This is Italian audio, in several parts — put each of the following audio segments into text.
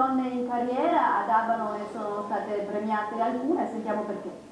donne in carriera, ad Abano ne sono state premiate alcune, sentiamo perché.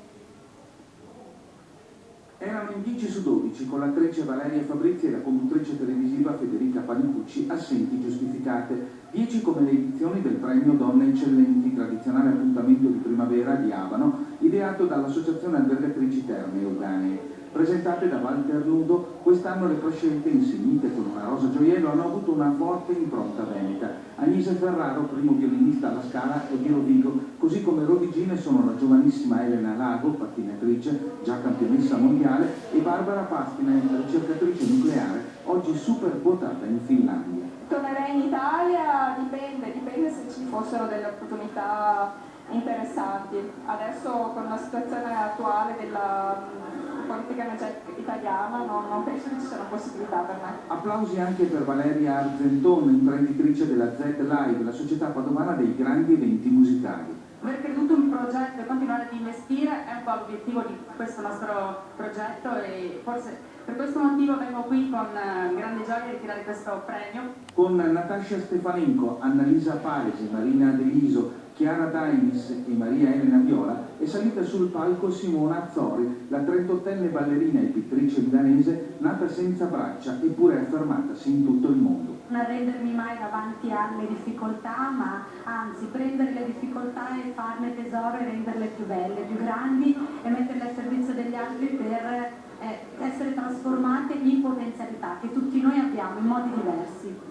Erano in 10 su 12 con l'attrice Valeria Fabrizi e la conduttrice televisiva Federica Panicucci assenti giustificate. 10 come le edizioni del premio Donne Eccellenti, tradizionale appuntamento di primavera di Abano, ideato dall'Associazione Albergatrici Terme Euganee. Presentate da Walter Nudo, quest'anno le prescelte, insignite con una rosa gioiello, hanno avuto una forte impronta veneta. Agnese Ferraro, primo violinista alla Scala, e Piero Vigo, così come rodigine sono la giovanissima Elena Lago, pattinatrice, già campionessa mondiale, e Barbara Pastinen, ricercatrice nucleare, oggi super quotata in Finlandia. Tornerei in Italia, dipende se ci fossero delle opportunità interessanti. Adesso con la situazione attuale della politica energetica italiana non penso che ci siano possibilità per me. Applausi anche per Valeria Argenton, imprenditrice della Z Live, la società padovana dei grandi eventi musicali. Aver creduto in un progetto e continuare ad investire è un po' l'obiettivo di questo nostro progetto e forse per questo motivo vengo qui con grande gioia a ritirare questo premio. Con Natascia Stefanenko, Annalisa Palesi, Marina Deliso, Chiara Dainis e Maria Elena Viola è salita sul palco Simona Azzori, la 38enne ballerina e pittrice milanese nata senza braccia eppure affermatasi in tutto il mondo. Non arrendermi mai davanti alle difficoltà, ma anzi prendere le difficoltà e farne tesoro e renderle più belle, più grandi e metterle al servizio degli altri per essere trasformate in potenzialità che tutti noi abbiamo in modi diversi.